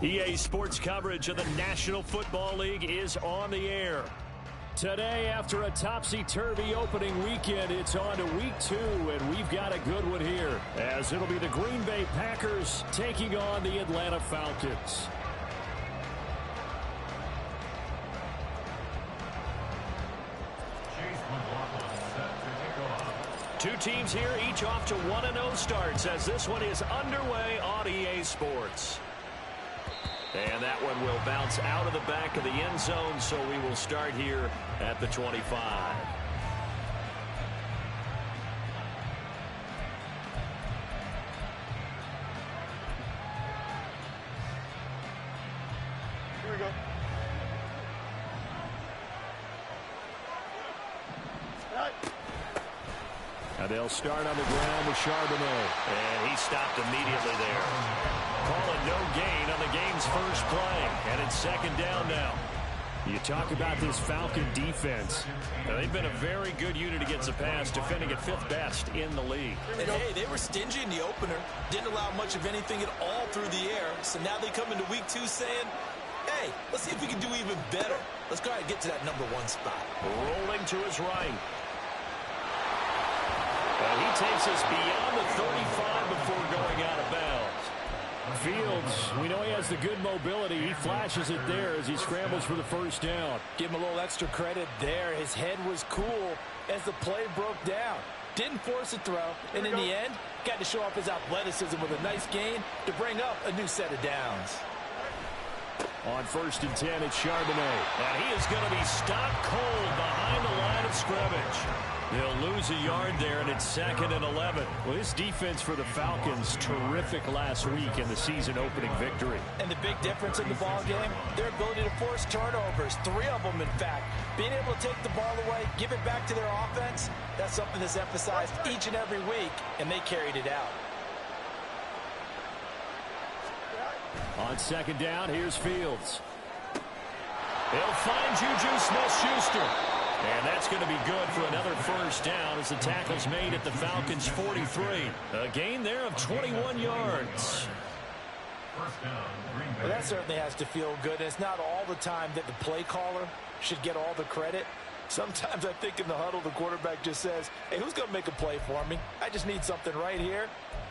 EA Sports coverage of the National Football League is on the air. Today, after a topsy-turvy opening weekend, it's on to week 2, and we've got a good one here, as it'll be the Green Bay Packers taking on the Atlanta Falcons. Two teams here, each off to 1-0 starts, as this one is underway on EA Sports. And that one will bounce out of the back of the end zone, so we will start here at the 25. Here we go. All right. Now they'll start on the ground with Charbonnet. And he stopped immediately there. Calling no gain on the game's first play. And it's second down now. You talk about this Falcon defense. Now, they've been a very good unit against the pass, defending at 5th best in the league. And hey, they were stingy in the opener. Didn't allow much of anything at all through the air. So now they come into week 2 saying, hey, let's see if we can do even better. Let's go ahead and get to that number 1 spot. Rolling to his right. And he takes us beyond the 35 before going out of bounds. Fields, we know he has the good mobility. He flashes it there as he scrambles for the first down. Give him a little extra credit there. His head was cool as the play broke down. Didn't force a throw, and in the end, got to show off his athleticism with a nice gain to bring up a new set of downs. On 1st and 10, it's Charbonnet. And he is going to be stopped cold behind the line of scrimmage. They'll lose a yard there, and it's 2nd and 11. Well, this defense for the Falcons, terrific last week in the season-opening victory. And the big difference in the ball game, their ability to force turnovers, 3 of them, in fact. Being able to take the ball away, give it back to their offense, that's something that's emphasized each and every week, and they carried it out. On 2nd down, here's Fields. They'll find Juju Smith-Schuster. And that's going to be good for another first down as the tackle's made at the Falcons' 43. A gain there of 21 yards. Well, that certainly has to feel good. It's not all the time that the play caller should get all the credit. Sometimes I think in the huddle, the quarterback just says, hey, who's going to make a play for me? I just need something right here.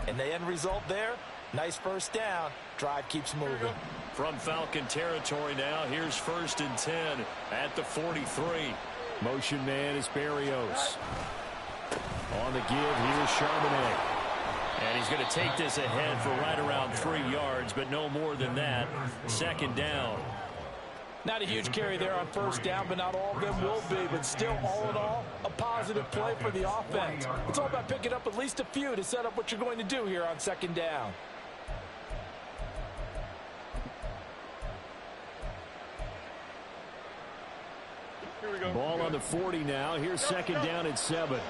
And the end result there, nice first down. Drive keeps moving. From Falcon territory now, here's 1st and 10 at the 43. Motion man is Berrios. On the give, here's Charbonnet. And he's going to take this ahead for right around 3 yards, but no more than that. 2nd down. Not a huge carry there on 1st down, but not all of them will be. But still, all in all, a positive play for the offense. It's all about picking up at least a few to set up what you're going to do here on 2nd down. Ball on the 40 now. Here's 2nd down and 7.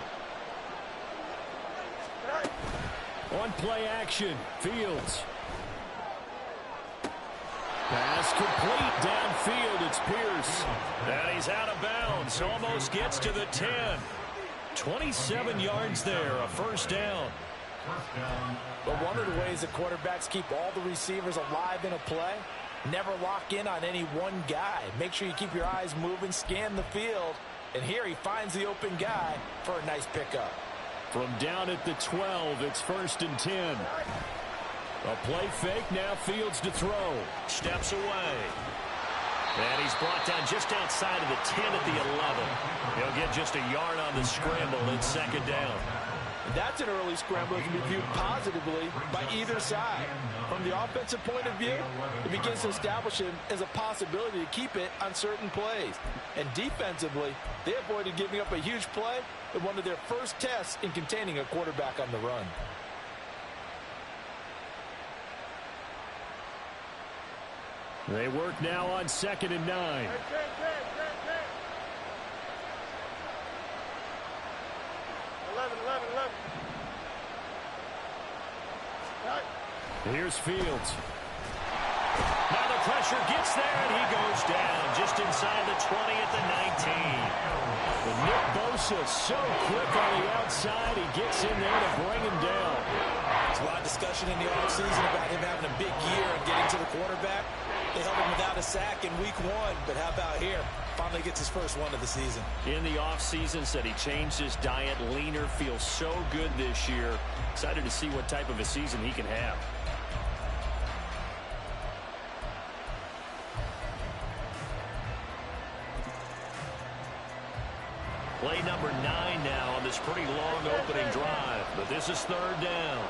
On play action, Fields. Pass complete downfield. It's Pierce. And he's out of bounds. Almost gets to the 10. 27 yards there, a first down. But one of the ways that quarterbacks keep all the receivers alive in a play, never lock in on any one guy. Make sure you keep your eyes moving, scan the field. And here he finds the open guy for a nice pickup. From down at the 12, it's 1st and 10. A play fake, now Fields to throw. Steps away. And he's brought down just outside of the 10 at the 11. He'll get just a yard on the scramble. It's 2nd down. That's an early scramble that can be viewed positively by either side. From the offensive point of view, it begins to establish him as a possibility to keep it on certain plays. And defensively, they avoided giving up a huge play in one of their first tests in containing a quarterback on the run. They work now on 2nd and 9. Here's Fields. Now the pressure gets there, and he goes down just inside the 20 at the 19. But Nick Bosa so quick on the outside, he gets in there to bring him down. There's a lot of discussion in the offseason about him having a big year and getting to the quarterback. They held him without a sack in week 1, but how about here? Finally gets his first one of the season. In the offseason, said he changed his diet, leaner, feels so good this year. Excited to see what type of a season he can have. Play number 9 now on this pretty long opening drive, but this is 3rd down.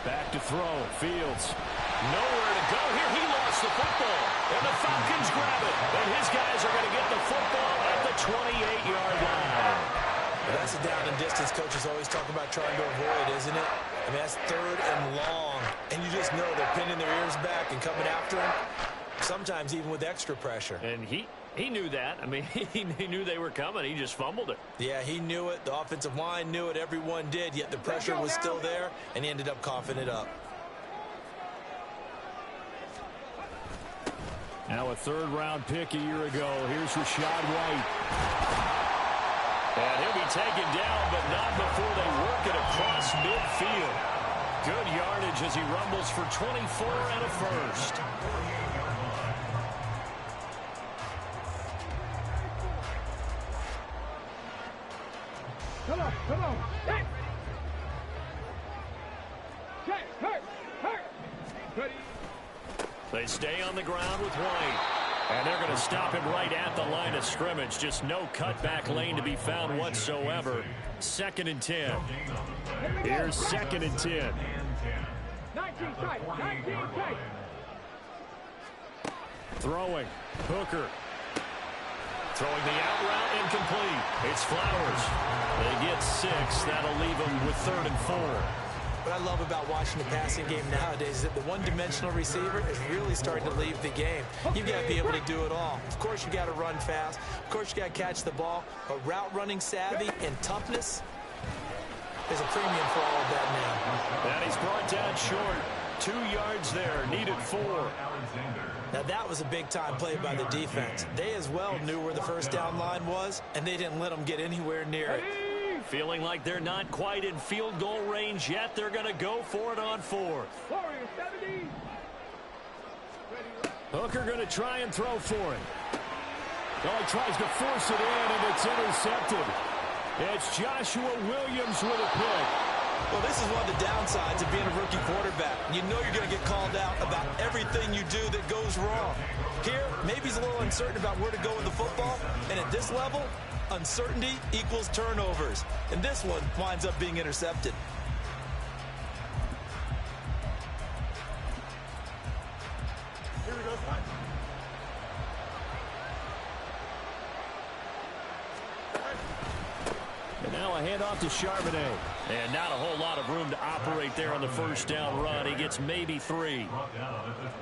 Back to throw. Fields. Nowhere to go here. He lost the football. And the Falcons grab it. And his guys are going to get the football at the 28-yard line. Well, that's a down and distance coaches always talk about trying to avoid, isn't it? I mean, that's 3rd and long. And you just know they're pinning their ears back and coming after him. Sometimes even with extra pressure. And he knew that. I mean, he knew they were coming. He just fumbled it. Yeah, he knew it. The offensive line knew it. Everyone did. Yet the pressure was still there, and he ended up coughing it up. Now a 3rd-round pick a year ago. Here's Rachaad White. And he'll be taken down, but not before they work it across midfield. Good yardage as he rumbles for 24 and a first. Come on. Hey. Check, hurt. Ready. They stay on the ground with White. And they're going to stop him right at the line of scrimmage. Just no cutback lane to be found whatsoever. 2nd and 10. Here's 2nd and 10. 19 tight. Throwing. Hooker. Throwing the out route, incomplete. It's Flowers. They get 6. That'll leave them with 3rd and 4. What I love about watching the passing game nowadays is that the one-dimensional receiver is really starting to leave the game. You've got to be able to do it all. Of course, you got to run fast. Of course, you got to catch the ball. But route running savvy and toughness, there's a premium for all of that now. And he's brought down short. 2 yards there, needed 4. Now, that was a big-time play by the defense. They as well knew where the first down line was, and they didn't let them get anywhere near it. Feeling like they're not quite in field goal range yet. They're going to go for it on 4th. Hooker going to try and throw for it. Oh, he tries to force it in, and it's intercepted. It's Joshua Williams with a pick. Well, this is one of the downsides of being a rookie quarterback. You know you're going to get called out about everything you do that goes wrong. Here, maybe he's a little uncertain about where to go with the football, and at this level, uncertainty equals turnovers. And this one winds up being intercepted. Here we go. And now a handoff to Charbonnet. And not a whole lot of room to operate there on the first down run. He gets maybe 3.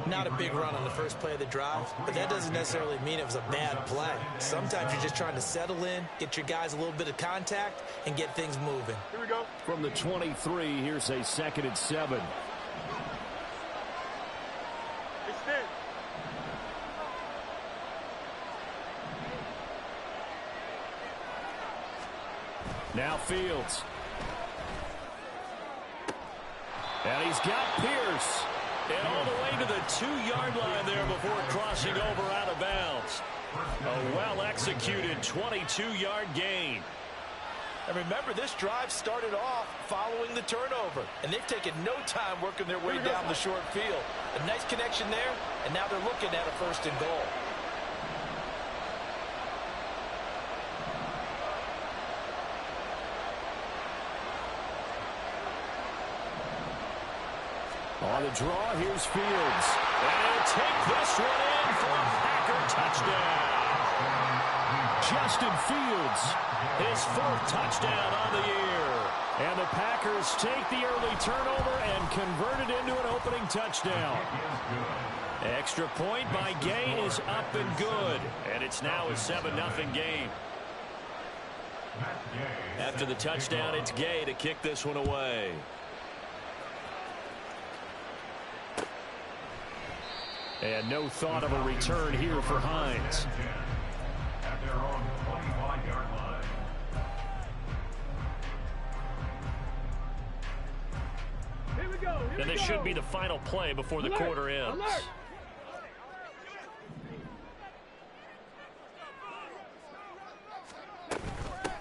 Not a big run on the first play of the drive, but that doesn't necessarily mean it was a bad play. Sometimes you're just trying to settle in, get your guys a little bit of contact, and get things moving. Here we go. From the 23, here's a 2nd and 7. Extend. Now Fields. And he's got Pierce. And all the way to the 2-yard line there before crossing over out of bounds. A well-executed 22-yard gain. And remember, this drive started off following the turnover. And they've taken no time working their way down the short field. A nice connection there, and now they're looking at a 1st and goal. On the draw, here's Fields. And he'll take this one in for a Packer touchdown. Justin Fields, his 4th touchdown on the year. And the Packers take the early turnover and convert it into an opening touchdown. Extra point by Gay is up and good. And it's now a 7-0 game. After the touchdown, it's Gay to kick this one away. And no thought of a return here for Hines. Here we go. And this should be the final play before the quarter ends. Alert.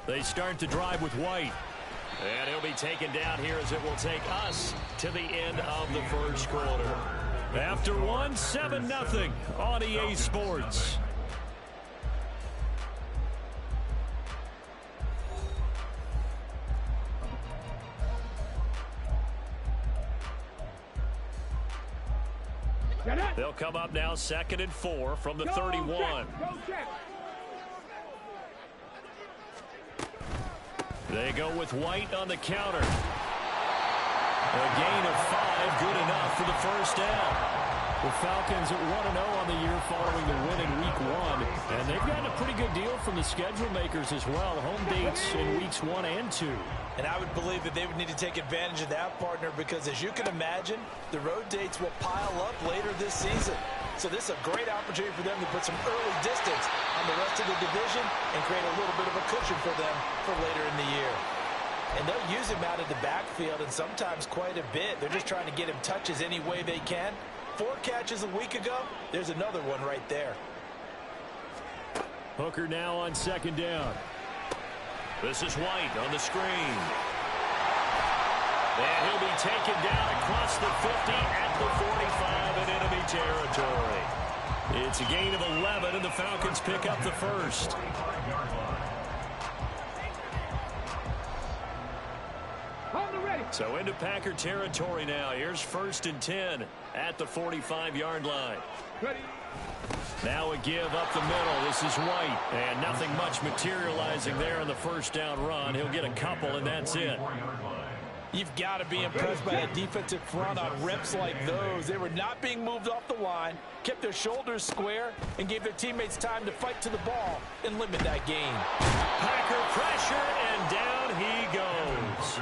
They start to drive with White. And he'll be taken down here as it will take us to the end of the first quarter. After one, 7-0 on EA Sports. They'll come up now 2nd and 4 from the 31. Go check. They go with White on the counter. A gain of 5, good enough for the first down. The Falcons at 1-0 on the year following the win in Week 1. And they've gotten a pretty good deal from the schedule makers as well. Home dates in Weeks 1 and 2. And I would believe that they would need to take advantage of that, partner, because as you can imagine, the road dates will pile up later this season. So this is a great opportunity for them to put some early distance on the rest of the division and create a little bit of a cushion for them for later in the year. And they'll use him out of the backfield, and sometimes quite a bit. They're just trying to get him touches any way they can. 4 catches a week ago, there's another one right there. Hooker now on 2nd down. This is White on the screen. And he'll be taken down across the 50 at the 45 in enemy territory. It's a gain of 11, and the Falcons pick up the first. So into Packer territory now. Here's 1st and 10 at the 45-yard line. Ready. Now a give up the middle. This is White. And nothing much materializing there on the first down run. He'll get a couple, and that's it. You've got to be impressed by a defensive front on reps like those. They were not being moved off the line, kept their shoulders square, and gave their teammates time to fight to the ball and limit that gain. Packer pressure, and down he goes.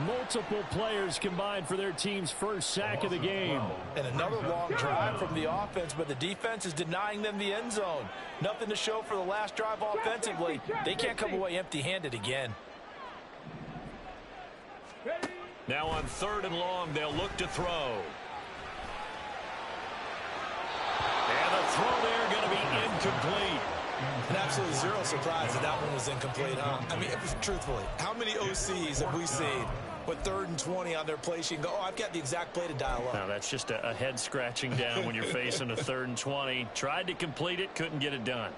Multiple players combined for their team's first sack of the game. And another long drive from the offense, but the defense is denying them the end zone. Nothing to show for the last drive offensively. They can't come away empty-handed again. Now on 3rd and long, they'll look to throw. And the throw there going to be incomplete. And absolutely zero surprise that that one was incomplete, huh? I mean, truthfully, how many OCs have we seen with 3rd and 20 on their play sheet and go, oh, I've got the exact play to dial up? Now, that's just a head scratching down when you're facing a 3rd and 20. Tried to complete it, couldn't get it done.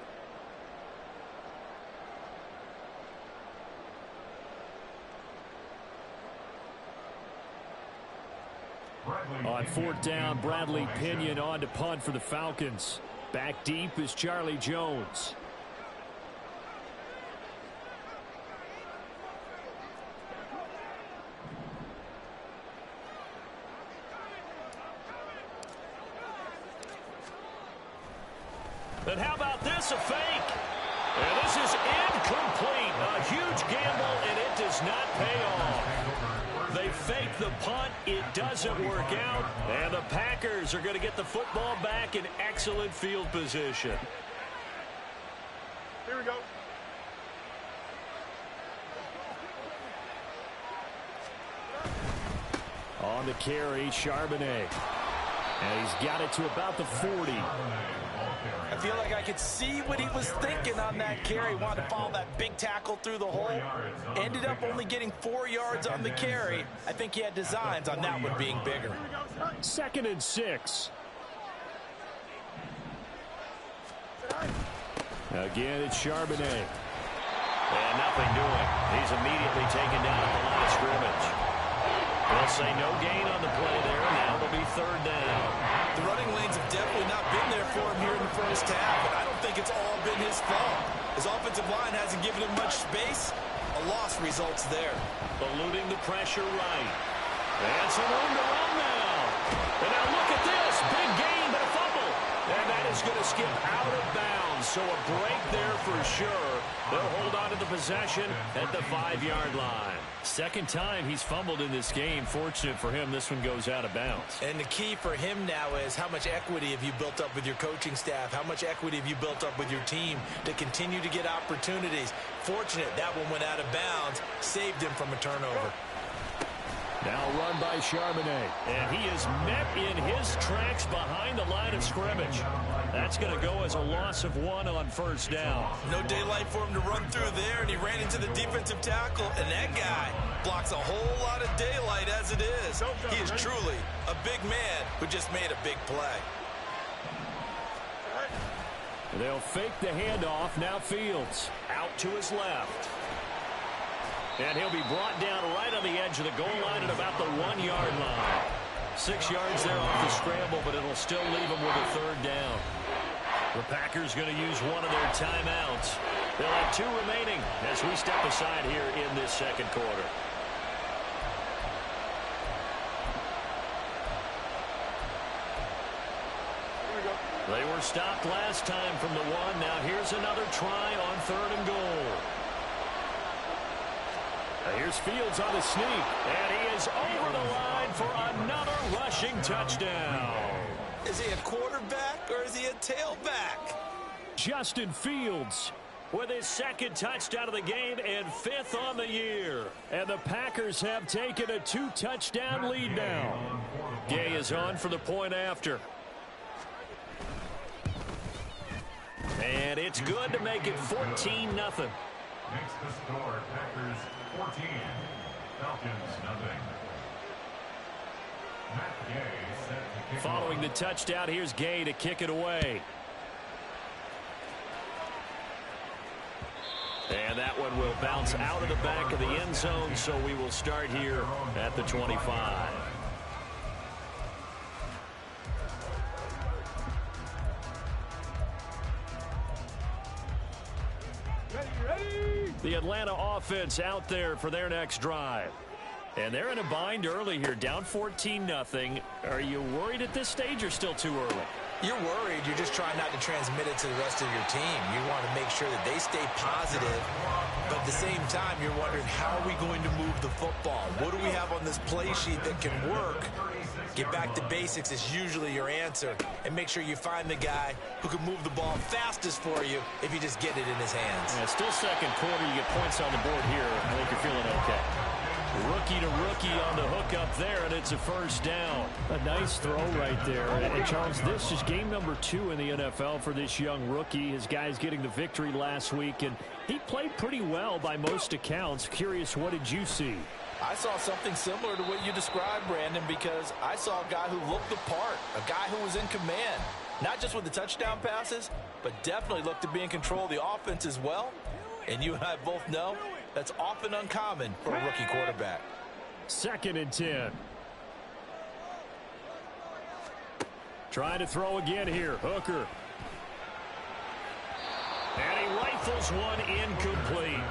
On 4th down, Bradley Pinion on to punt for the Falcons. Back deep is Charlie Jones. And how about this, a fake? And this is incomplete. A huge gamble, and it does not pay off. They fake the punt. It doesn't work out. And the Packers are going to get the football back in excellent field position. Here we go. On the carry, Charbonnet. And he's got it to about the 40. I feel like I could see what he was thinking on that carry. Wanted to follow that big tackle through the hole. Ended up only getting 4 yards on the carry. I think he had designs on that one being bigger. 2nd and 6. Again, it's Charbonnet. And nothing doing. He's immediately taken down at the line of scrimmage. They'll say no gain on the play there. Now it'll be 3rd down. The running lanes have definitely not been there for him here in the first half, and I don't think it's all been his fault. His offensive line hasn't given him much space. A loss results there. Eluding the pressure right. And some room to run now. And now look at this. Big gain, but a fumble. And that is going to skip out of bounds. So a break there for sure. They'll hold on to the possession at the 5-yard line. Second time he's fumbled in this game. Fortunate for him, this one goes out of bounds. And the key for him now is how much equity have you built up with your coaching staff? How much equity have you built up with your team to continue to get opportunities? Fortunate that one went out of bounds, saved him from a turnover. Now run by Charbonnet. And he is met in his tracks behind the line of scrimmage. That's going to go as a loss of 1 on first down. No daylight for him to run through there, and he ran into the defensive tackle, and that guy blocks a whole lot of daylight as it is. He is truly a big man who just made a big play. They'll fake the handoff. Now Fields out to his left. And he'll be brought down right on the edge of the goal line at about the 1-yard line. 6 yards there off the scramble, but it'll still leave him with a third down. The Packers going to use one of their timeouts. They'll have 2 remaining as we step aside here in this second quarter. They were stopped last time from the 1. Now here's another try on 3rd and goal. Here's Fields on the sneak, and he is over the line for another rushing touchdown. Is he a quarterback or is he a tailback? Justin Fields with his 2nd touchdown of the game and 5th on the year. And the Packers have taken a 2-touchdown lead now. Gay is on for the point after. And it's good to make it 14-0. Next to score, Packers 14, Falcons 0. Matt Gay set to kick Following the touchdown, here's Gay to kick it away. And that one will bounce out of the back of the end zone, so we will start here at the 25. The Atlanta offense out there for their next drive. And they're in a bind early here, down 14-0. Are you worried at this stage or still too early? You're worried. You're just trying not to transmit it to the rest of your team. You want to make sure that they stay positive, but at the same time, you're wondering, how are we going to move the football? What do we have on this play sheet that can work? Get back to basics is usually your answer, and make sure you find the guy who can move the ball fastest for you if you just get it in his hands. Yeah, still second quarter. You get points on the board here. I think you're feeling okay. Rookie to rookie on the hook up there, and it's a first down. A nice throw right there. And Charles, this is game number 2 in the NFL for this young rookie. His guys getting the victory last week, and he played pretty well by most accounts. Curious, what did you see? I saw something similar to what you described, Brandon, because I saw a guy who looked the part, a guy who was in command, not just with the touchdown passes, but definitely looked to be in control of the offense as well. And you and I both know that's often uncommon for a rookie quarterback. 2nd and 10. Trying to throw again here. Hooker. And he rifles one incomplete.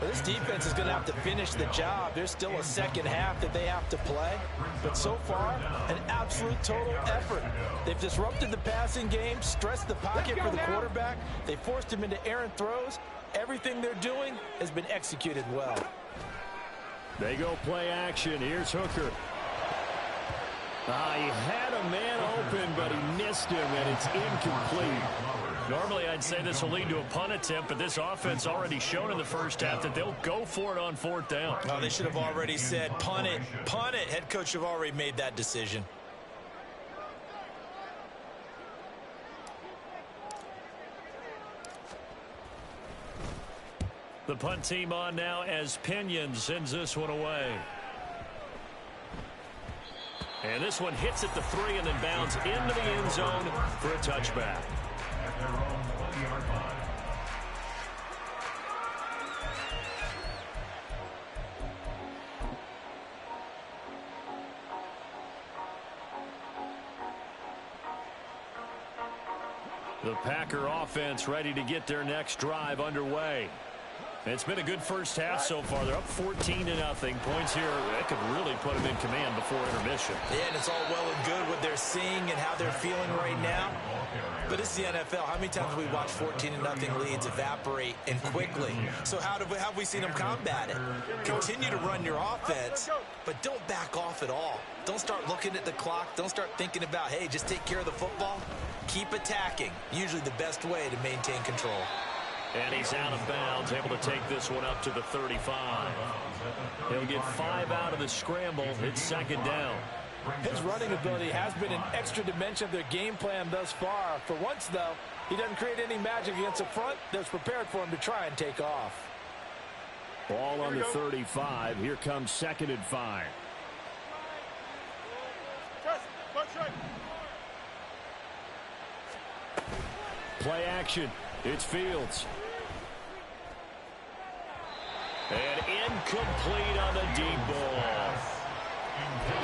Well, this defense is going to have to finish the job. There's still a second half that they have to play. But so far, an absolute total effort. They've disrupted the passing game, stressed the pocket for the quarterback. They forced him into errant throws. Everything they're doing has been executed well. They go play action. Here's Hooker. He had a man open, but he missed him, and it's incomplete. Normally, I'd say this will lead to a punt attempt, but this offense already shown in the first half that they'll go for it on 4th down. Oh, they should have already said, punt it, punt it. Head coach have already made that decision. The punt team on now as Pinion sends this one away. And this one hits at the 3 and then bounds into the end zone for a touchback. The Packer offense ready to get their next drive underway. It's been a good first half so far. They're up 14-0. Points here, that could really put them in command before intermission. Yeah, and it's all well and good what they're seeing and how they're feeling right now. But it's the NFL. How many times have we watched 14-0 leads evaporate and quickly? So how have we seen them combat it? Continue to run your offense, but don't back off at all. Don't start looking at the clock. Don't start thinking about, hey, just take care of the football. Keep attacking. Usually the best way to maintain control. And he's out of bounds, able to take this one up to the 35. He'll get 5 out of the scramble. It's second down. His running ability has been an extra dimension of their game plan thus far. For once, though, he doesn't create any magic against the front that's prepared for him to try and take off. Ball on the 35. Here comes 2nd and 5. Play action. It's Fields. And incomplete on the deep ball.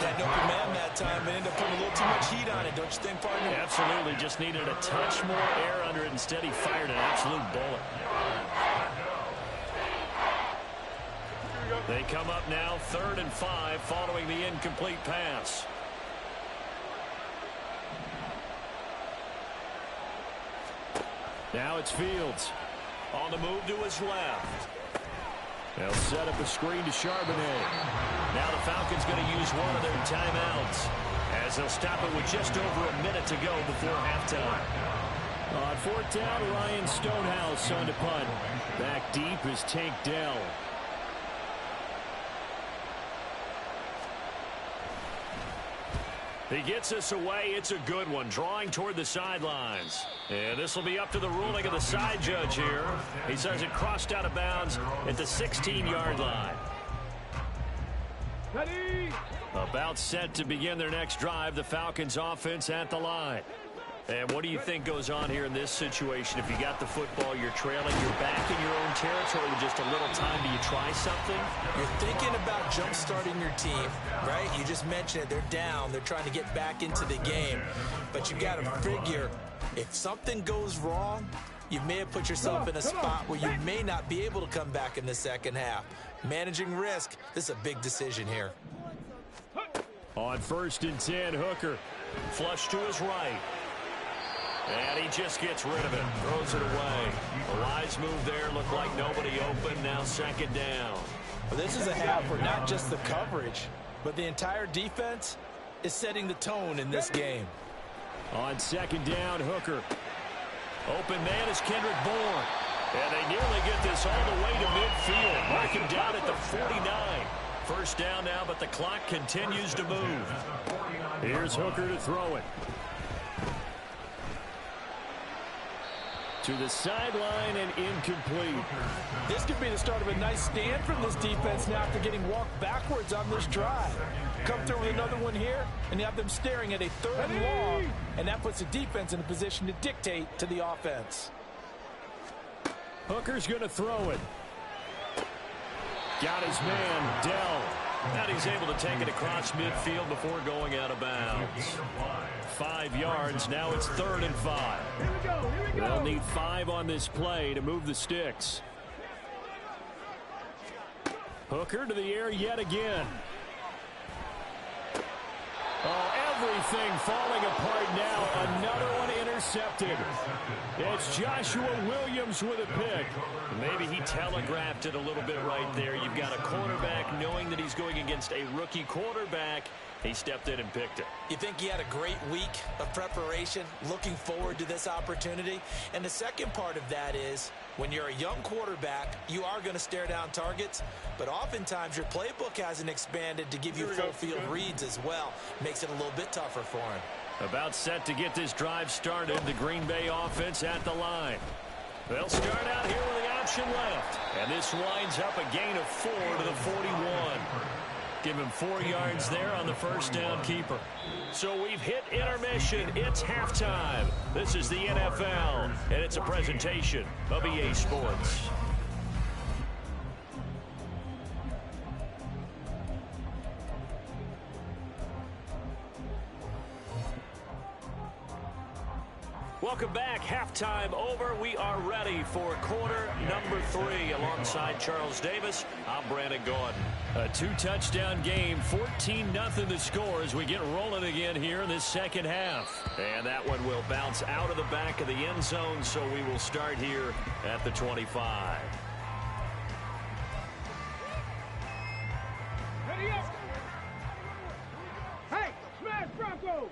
Had no command that time, but ended up putting a little too much heat on it, don't you think, partner? Absolutely. Just needed a touch more air under it. Instead, he fired an absolute bullet. They come up now 3rd and 5 following the incomplete pass. Now it's Fields. On the move to his left. They'll set up a screen to Charbonnet. Now the Falcons going to use one of their timeouts as they'll stop it with just over a minute to go before halftime. On 4th down, Ryan Stonehouse on to punt. Back deep is Tank Dell. He gets us away. It's a good one, drawing toward the sidelines. And this will be up to the ruling of the side judge here. He says it crossed out of bounds at the 16-yard line. Ready? About set to begin their next drive, the Falcons offense at the line. And what do you think goes on here in this situation? If you got the football, you're trailing, you're back in your own territory with just a little time. Do you try something? You're thinking about jump-starting your team, right? You just mentioned it. They're down. They're trying to get back into the game. But you got to figure, if something goes wrong, you may have put yourself in a spot where you may not be able to come back in the second half. Managing risk, this is a big decision here. On 1st and 10, Hooker. Flush to his right. And he just gets rid of it. Throws it away. A wise move there. Looked like nobody open. Now 2nd down. Well, this is a half where not just the coverage, but the entire defense is setting the tone in this game. On 2nd down, Hooker. Open man is Kendrick Bourne. And they nearly get this all the way to midfield. Mark him down at the 49. 1st down now, but the clock continues to move. Here's Hooker to throw it. To the sideline and incomplete. This could be the start of a nice stand from this defense now after getting walked backwards on this drive. Come through with another one here, and you have them staring at a 3rd and long, and that puts the defense in a position to dictate to the offense. Hooker's going to throw it. Got his man, Dell. And he's able to take it across midfield before going out of bounds. 5 yards. Now it's 3rd and 5. Here we go. They'll need 5 on this play to move the sticks. Hooker to the air yet again. Oh, everything falling apart now. Another one intercepted. It's Joshua Williams with a pick. Maybe he telegraphed it a little bit right there. You've got a quarterback knowing that he's going against a rookie quarterback. He stepped in and picked it. You think he had a great week of preparation, looking forward to this opportunity? And the second part of that is, when you're a young quarterback, you are going to stare down targets, but oftentimes your playbook hasn't expanded to give you full field reads as well. Makes it a little bit tougher for him. About set to get this drive started, the Green Bay offense at the line. They'll start out here with the option left. And this winds up a gain of 4 to the 41. Give him 4 yards there on the 1st down keeper. So we've hit intermission. It's halftime. This is the NFL, and it's a presentation of EA Sports. Welcome back. Halftime over. We are ready for quarter number 3. Alongside Charles Davis, I'm Brandon Gordon. A 2-touchdown game, 14-0 the score as we get rolling again here in this second half. And that one will bounce out of the back of the end zone, so we will start here at the 25. Ready up. Hey, smash Bronco.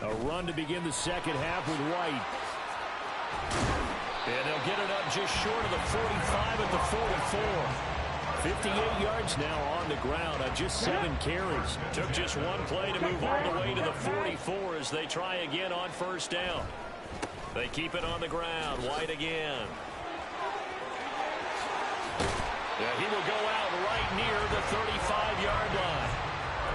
A run to begin the second half with White. And they'll get it up just short of the 45 at the 44. 58 yards now on the ground on just 7 carries. Took just one play to move all the way to the 44 as they try again on first down. They keep it on the ground. White again. Yeah, he will go out right near the 35-yard line.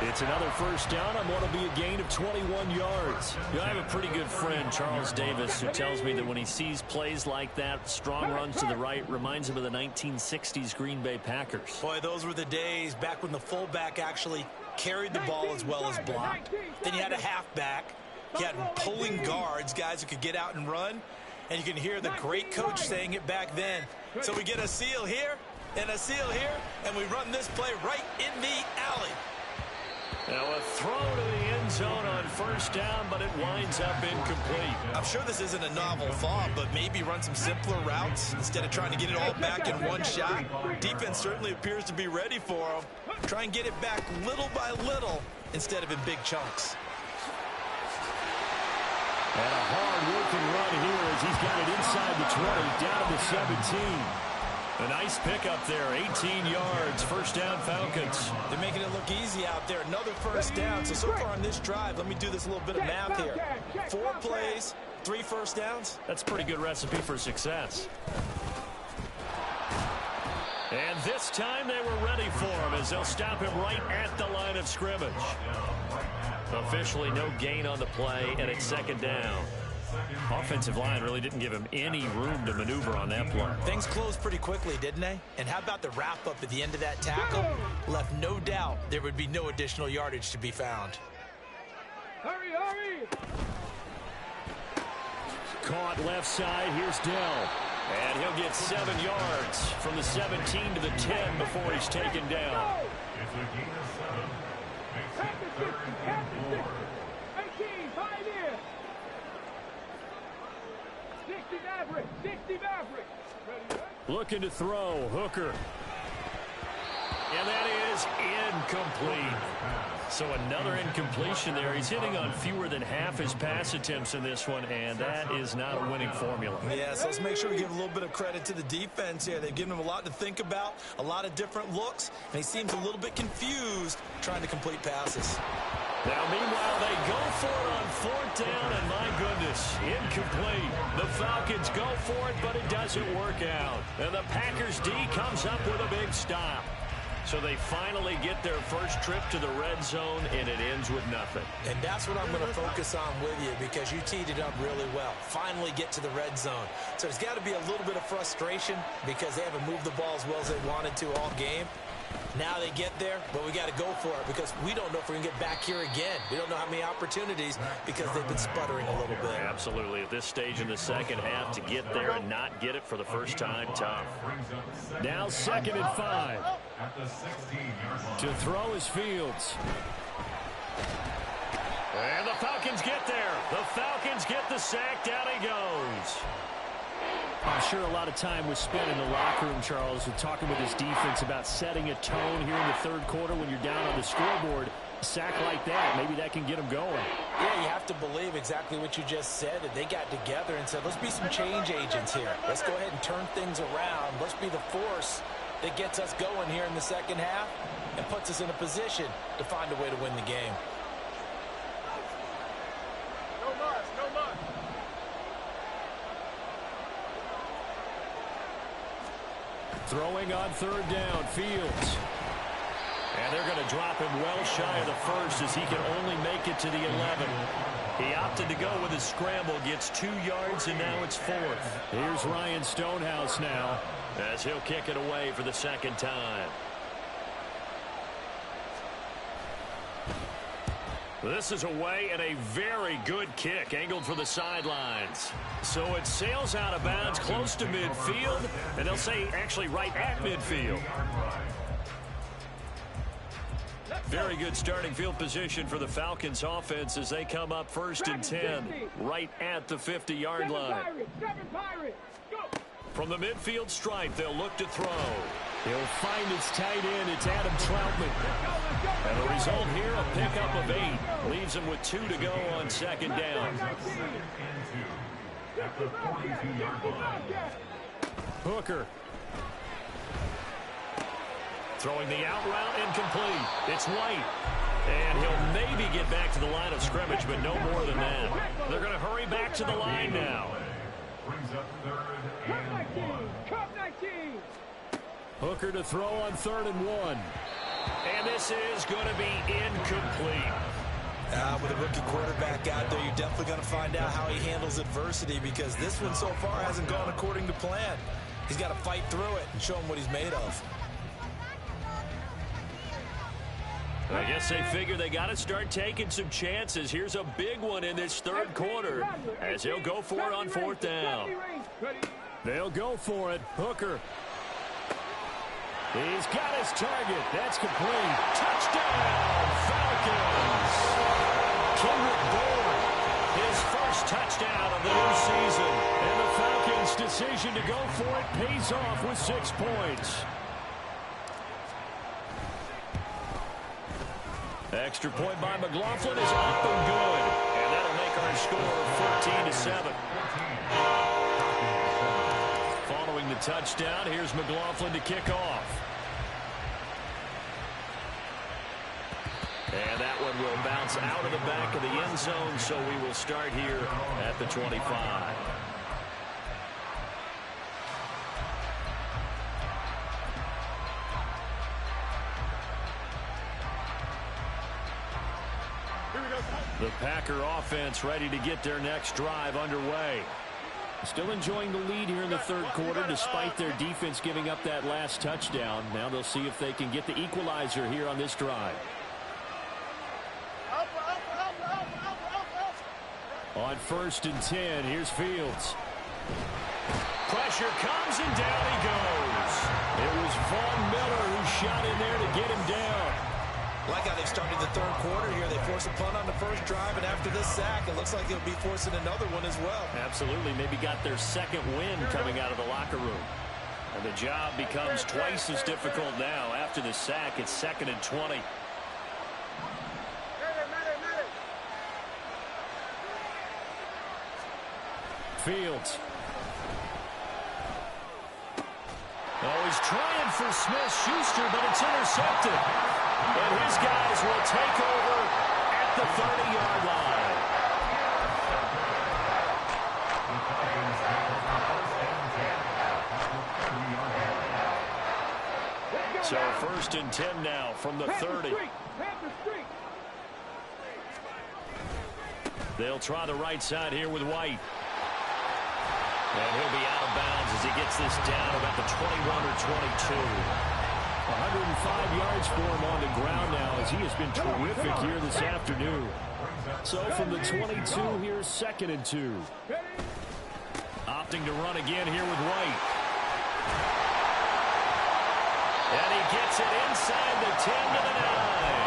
It's another first down on what will be a gain of 21 yards. You know, I have a pretty good friend, Charles Davis, who tells me that when he sees plays like that, strong runs to the right, reminds him of the 1960s Green Bay Packers. Boy, those were the days back when the fullback actually carried the ball as well as blocked. Then you had a halfback. You had pulling guards, guys who could get out and run. And you can hear the great coach saying it back then. So we get a seal here and a seal here, and we run this play right in the alley. Now a throw to the end zone on first down, but it winds up incomplete. I'm sure this isn't a novel thought, but maybe run some simpler routes instead of trying to get it all back in one shot. Defense certainly appears to be ready for them. Try and get it back little by little instead of in big chunks. And a hard-working run here as he's got it inside the 20, down to the 17. A nice pickup there, 18 yards, first down Falcons. They're making it look easy out there. Another first down. So far on this drive, let me do this little bit of math here. 4 plays, 3 first downs. That's a pretty good recipe for success. And this time they were ready for him as they'll stop him right at the line of scrimmage. Officially no gain on the play, and it's second down. Offensive line really didn't give him any room to maneuver on that play. Things closed pretty quickly, didn't they? And how about the wrap-up at the end of that tackle? Left no doubt there would be no additional yardage to be found. Hurry, hurry! Caught left side. Here's Dell. And he'll get 7 yards from the 17 to the 10 before he's taken down. It's a gain of 7. Makes it 3rd and 4. 18, 5 in. 60 Maverick, 60 Maverick. Ready, Looking to throw. Hooker. And that is incomplete. So another incompletion there. He's hitting on fewer than half his pass attempts in this one, and that is not a winning formula. Yeah, so let's make sure we give a little bit of credit to the defense here. They've given him a lot to think about, a lot of different looks, and he seems a little bit confused trying to complete passes. Now, meanwhile, they go for it on 4th down, and my goodness, incomplete. The Falcons go for it, but it doesn't work out. And the Packers D comes up with a big stop. So they finally get their first trip to the red zone, and it ends with nothing. And that's what I'm going to focus on with you because you teed it up really well. Finally get to the red zone. So there's got to be a little bit of frustration because they haven't moved the ball as well as they wanted to all game. Now they get there, but we got to go for it because we don't know if we're going to get back here again. We don't know how many opportunities because they've been sputtering a little bit. Absolutely. At this stage in the second half, to get there and not get it for the first time, tough. Now 2nd and 5. At the 16-yard line. To throw is Fields. And the Falcons get there. The Falcons get the sack. Down he goes. I'm sure a lot of time was spent in the locker room, Charles, with talking with his defense about setting a tone here in the 3rd quarter when you're down on the scoreboard. A sack like that, maybe that can get them going. Yeah, you have to believe exactly what you just said, that they got together and said, let's be some change agents here. Let's go ahead and turn things around. Let's be the force that gets us going here in the second half and puts us in a position to find a way to win the game. No marks, no marks. Throwing on 3rd down, Fields. And they're going to drop him well shy of the 1st as he can only make it to the 11. He opted to go with his scramble, gets 2 yards, and now it's 4th. Here's Ryan Stonehouse now as he'll kick it away for the 2nd time. This is away and a very good kick angled for the sidelines. So it sails out of bounds close to midfield, and they'll say actually right at midfield. Very good starting field position for the Falcons offense as they come up 1st and 10 right at the 50-yard line. From the midfield stripe, they'll look to throw. He'll find his tight end. It's Adam Troutman. And the result here, a pickup of 8. Leaves him with 2 to go on 2nd down. Hooker. Throwing the out route incomplete. It's White. And he'll maybe get back to the line of scrimmage, but no more than that. They're going to hurry back to the line now. Hooker to throw on 3rd and 1. And this is going to be incomplete. With a rookie quarterback out there, you're definitely going to find out how he handles adversity, because this one so far hasn't gone according to plan. He's got to fight through it and show him what he's made of. I guess they figure they got to start taking some chances. Here's a big one in this 3rd quarter as they'll go for it on 4th down. They'll go for it. Hooker. He's got his target. That's complete. Touchdown, Falcons. Kendrick Bourne. His first touchdown of the new season. And the Falcons' decision to go for it pays off with 6 points. Extra point by McLaughlin is up and good. And that'll make our score 14-7. Following the touchdown, here's McLaughlin to kick off. And that one will bounce out of the back of the end zone, so we will start here at the 25. The Packer offense ready to get their next drive underway. Still enjoying the lead here in the 3rd quarter despite their defense giving up that last touchdown. Now they'll see if they can get the equalizer here on this drive. On 1st and 10, here's Fields. Pressure comes and down he goes. It was Von Miller who shot in there to get him down. Like how they started the 3rd quarter here. They forced a punt on the first drive, and after this sack, it looks like they'll be forcing another one as well. Absolutely. Maybe got their 2nd win coming out of the locker room. And the job becomes twice as difficult now. After the sack, it's 2nd and 20. Fields. Oh, he's trying for Smith-Schuster, but it's intercepted. And his guys will take over at the 30-yard line. So 1st and 10 now from the 30. They'll try the right side here with White. And he'll be out of bounds as he gets this down about the 21 or 22. 105 yards for him on the ground now as he has been terrific here this afternoon. So from the 22, here's 2nd and 2. Opting to run again here with White. And he gets it inside the 10 to the 9.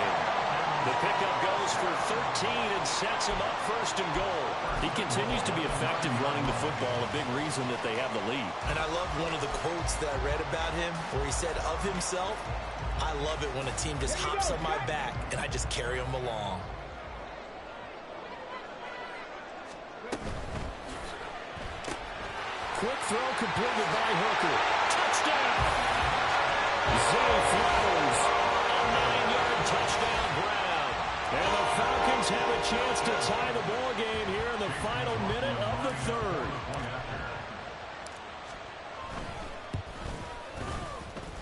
The pickup goes for 13 and sets him up 1st and goal. He continues to be effective running the football, a big reason that they have the lead. And I love one of the quotes that I read about him where he said of himself, "I love it when a team just hops on my back and I just carry them along." Quick throw completed by Hooker. Touchdown! Zay Flowers. A 9-yard touchdown grab. And the Falcons have a chance to tie the ball game here in the final minute of the 3rd.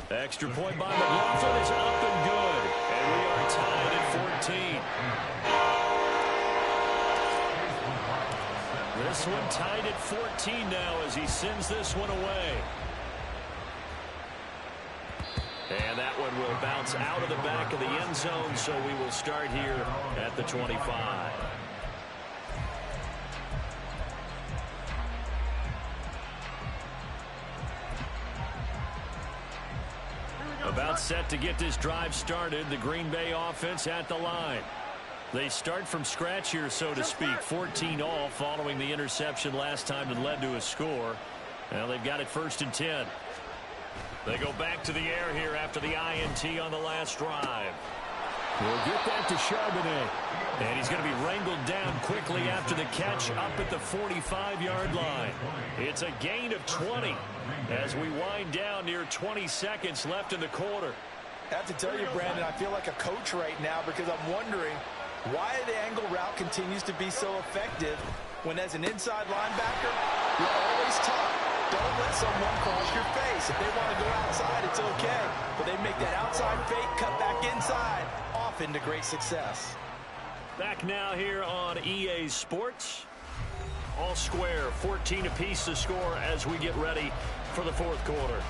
Extra point by McLaughlin is up and good. And we are tied at 14. This one tied at 14 now as he sends this one away. And that one and will bounce out of the back of the end zone, so we will start here at the 25. About set to get this drive started, the Green Bay offense at the line. They start from scratch here, so to speak. 14 all following the interception last time that led to a score. Now they've got it 1st and 10. They go back to the air here after the INT on the last drive. We'll get that to Charbonnet. And he's going to be wrangled down quickly after the catch up at the 45-yard line. It's a gain of 20 as we wind down near 20 seconds left in the quarter. I have to tell you, Brandon, I feel like a coach right now because I'm wondering why the angle route continues to be so effective when, as an inside linebacker, you're always taught, don't let someone cross your face. If they want to go outside, it's okay. But they make that outside fake, cut back inside, off into great success. Back now here on EA Sports. All square, 14 apiece to score as we get ready for the 4th quarter.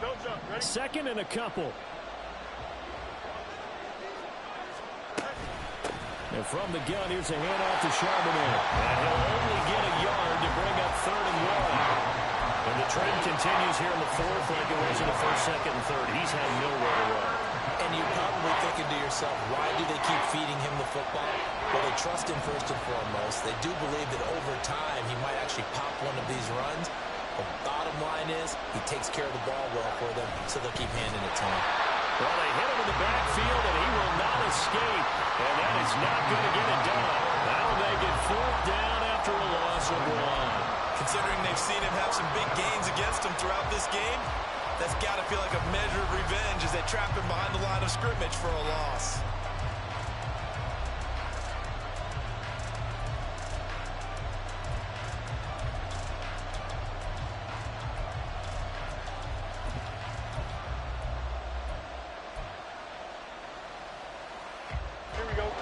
Don't jump. Ready? 2nd and a couple. And from the gun, here's a handoff to Charbonnet. And he'll only get a yard to bring up 3rd and 1. And the trend continues here in the 4th like it was in the 1st, 2nd, and 3rd. He's had nowhere to run. And you're probably thinking to yourself, why do they keep feeding him the football? Well, they trust him first and foremost. They do believe that over time he might actually pop one of these runs. But bottom line is he takes care of the ball well for them, so they'll keep handing it to him. Well, they hit him in the backfield, and he will not escape. And that is not going to get it done. That'll make it 4th down after a loss of 1. Considering they've seen him have some big gains against him throughout this game, that's got to feel like a measure of revenge as they trap him behind the line of scrimmage for a loss.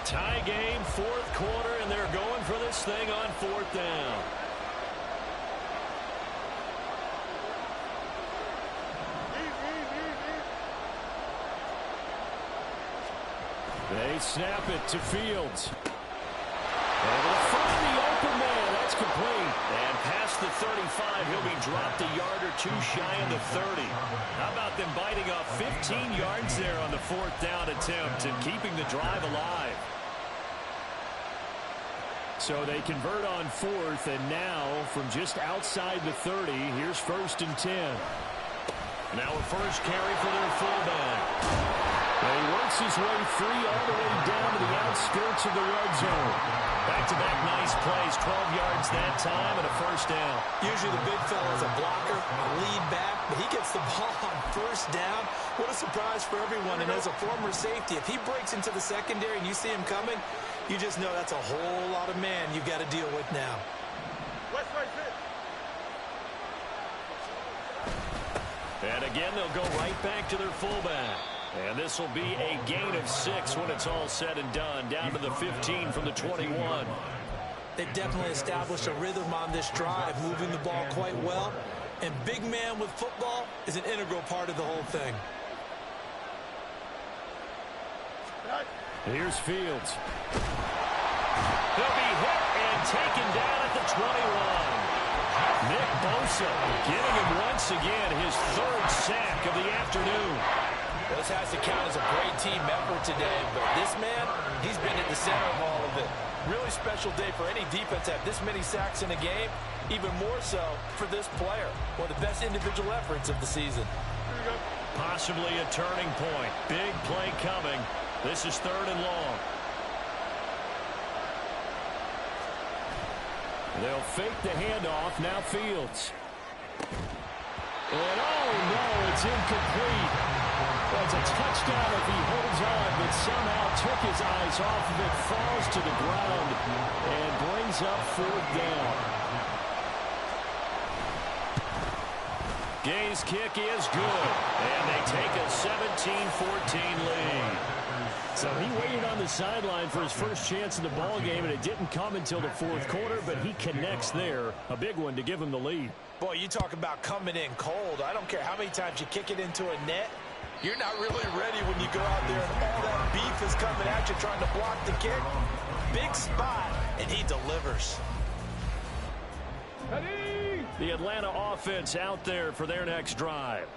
Tie game, 4th quarter, and they're going for this thing on 4th down. They snap it to Fields. And they'll find the open man. That's complete. And past the 35, he'll be dropped a yard or two shy of the 30. How about them biting off 15 yards there on the 4th down attempt and keeping the drive alive? So they convert on 4th, and now from just outside the 30, here's 1st and 10. Now a first carry for their fullback. He works his way free all the way down to the outskirts of the red zone. Back-to-back nice plays, 12 yards that time, and a 1st down. Usually the big fella is a blocker, a lead back, but he gets the ball on 1st down. What a surprise for everyone. And as a former safety, if he breaks into the secondary and you see him coming, you just know that's a whole lot of man you've got to deal with now. West right sit. And again, they'll go right back to their fullback. And this will be a gain of 6 when it's all said and done, down to the 15 from the 21. They've definitely established a rhythm on this drive, moving the ball quite well. And big man with football is an integral part of the whole thing. Here's Fields. He'll be hit and taken down at the 21. Nick Bosa getting him once again his 3rd sack of the afternoon. This has to count as a great team effort today, but this man, he's been at the center of all of it. Really special day for any defense to have this many sacks in a game, even more so for this player. One of the best individual efforts of the season. Possibly a turning point. Big play coming. This is 3rd and long. They'll fake the handoff. Now Fields. And oh no, it's incomplete. That's a touchdown if he holds on, but somehow took his eyes off of it, falls to the ground, and brings up 4th down. Gay's kick is good, and they take a 17-14 lead. So he waited on the sideline for his first chance in the ball game, and it didn't come until the fourth quarter, but he connects there. A big one to give him the lead. Boy, you talk about coming in cold. I don't care how many times you kick it into a net. You're not really ready when you go out there and all that beef is coming at you trying to block the kick. Big spot, and he delivers. The Atlanta offense out there for their next drive.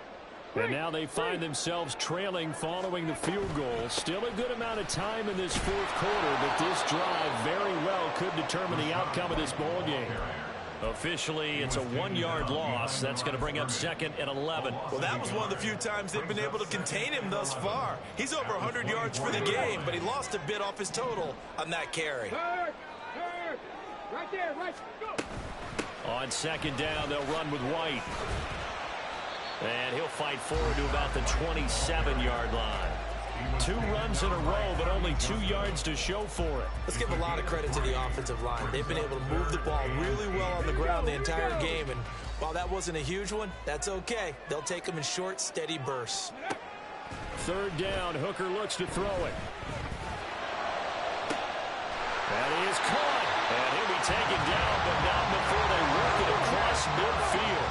And now they find themselves trailing following the field goal. Still a good amount of time in this fourth quarter, but this drive very well could determine the outcome of this ball game. Officially, it's a 1-yard loss. That's going to bring up 2nd and 11. Well, that was one of the few times they've been able to contain him thus far. He's over 100 yards for the game, but he lost a bit off his total on that carry. Right there, right. Go. On 2nd down, they'll run with White. And he'll fight forward to about the 27-yard line. 2 runs in a row, but only 2 yards to show for it. Let's give a lot of credit to the offensive line. They've been able to move the ball really well on the ground the entire game, and while that wasn't a huge one, that's okay. They'll take them in short, steady bursts. 3rd down, Hooker looks to throw it. And he is caught, and he'll be taken down, but not before they work it across midfield.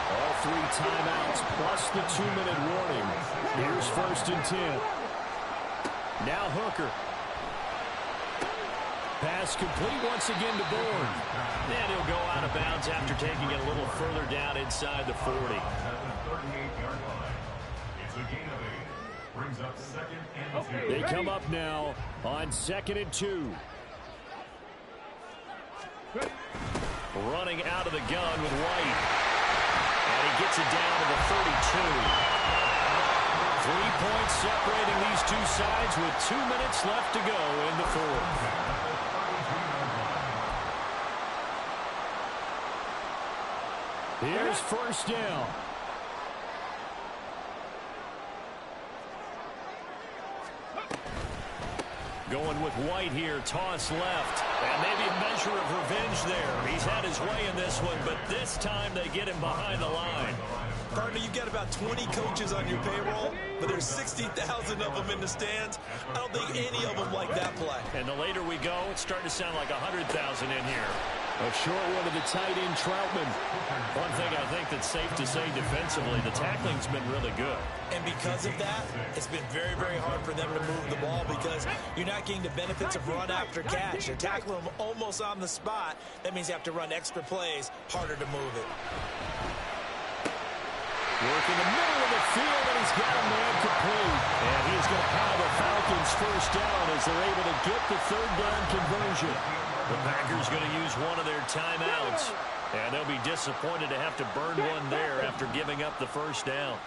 All 3 timeouts plus the 2-minute warning. Here's 1st and 10. Now Hooker. Pass complete once again to Bourne. And he'll go out of bounds after taking it a little further down inside the 40. They come up now on 2nd and 2. Running out of the gun with White. And he gets it down to the 32. 3 points separating these two sides with 2 minutes left to go in the fourth. Here's 1st down. Going with White here, toss left, and maybe a measure of revenge there. He's had his way in this one, but this time they get him behind the line. Partner, you've got about 20 coaches on your payroll, but there's 60,000 of them in the stands. I don't think any of them like that play. And the later we go, it's starting to sound like 100,000 in here. A short one to the tight end, Troutman. One thing I think that's safe to say defensively, the tackling's been really good. And because of that, it's been very, very hard for them to move the ball because you're not getting the benefits of run after catch. They're tackling them almost on the spot. That means you have to run extra plays, harder to move it. Work in the middle of the field, and he's got a man complete. And he's going to have the Falcons 1st down as they're able to get the 3rd down conversion. The Packers going to use one of their timeouts, and they'll be disappointed to have to burn one there after giving up the 1st down.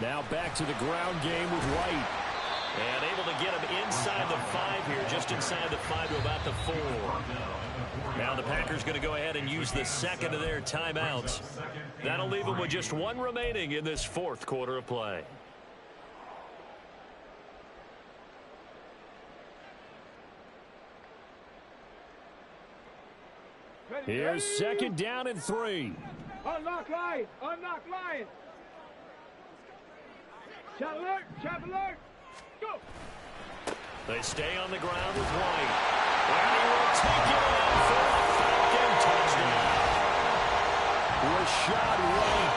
Now back to the ground game with White. And able to get him inside the 5 here, just inside the 5 to about the 4. Now the Packers going to go ahead and use the 2nd of their timeouts. That'll leave them with just 1 remaining in this 4th quarter of play. Here's 2nd down and 3. Unlock line. Unlock line. Shot alert. Shot alert. Go. They stay on the ground with White. And he will take it in for a Falcon touchdown. Rashad White,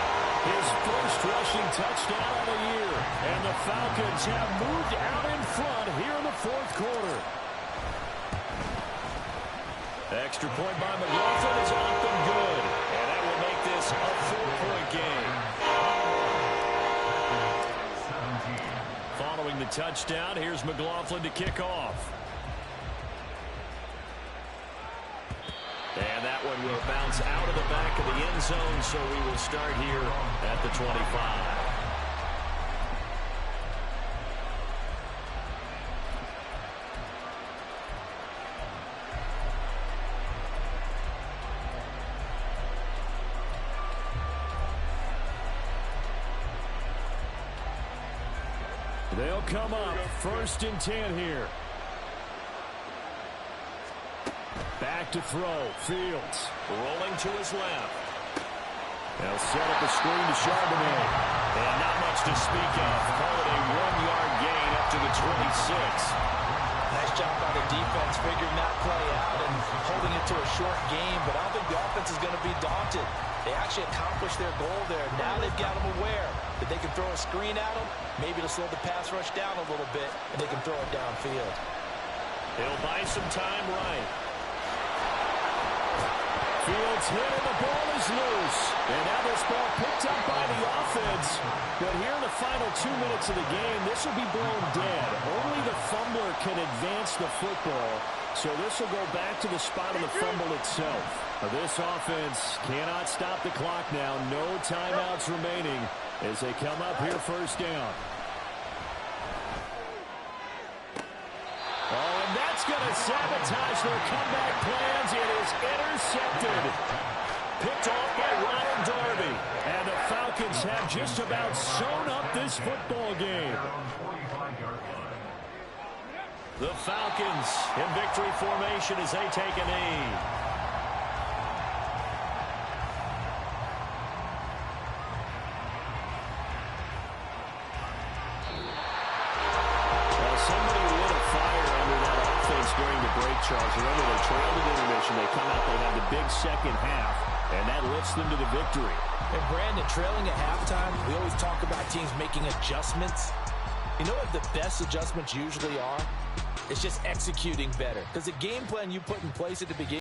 his first rushing touchdown of the year. And the Falcons have moved out in front here in the 4th quarter. Extra point by McLaughlin is up and good. And that will make this a 4-point game. Following the touchdown, here's McLaughlin to kick off. And that one will bounce out of the back of the end zone, so we will start here at the 25. They'll come up 1st and 10 here. Back to throw. Fields rolling to his left. They'll set up a screen to Charbonnet. And not much to speak of. Call it a 1-yard gain up to the 26. Nice job by the defense figuring that play out and holding it to a short game, but I don't think the offense is going to be daunted. They actually accomplished their goal there. Now they've got them aware that they can throw a screen at them, maybe to slow the pass rush down a little bit, and they can throw it downfield. He'll buy some time right. Fields hit and the ball is loose. And now this ball picked up by the offense. But here in the final 2 minutes of the game, this will be blown dead. Only the fumbler can advance the football. So this will go back to the spot of the fumble itself. This offense cannot stop the clock now. No timeouts remaining as they come up here first down. Oh, and that's going to sabotage their comeback plans. It is intercepted. Picked off by Ronald Darby. And the Falcons have just about sewn up this football game. The Falcons in victory formation as they take a knee. During the break, Charles. Remember, they trailed at intermission. They come out, they have the big second half, and that lifts them to the victory. And Brandon, trailing at halftime, we always talk about teams making adjustments. You know what the best adjustments usually are? It's just executing better. Because the game plan you put in place at the beginning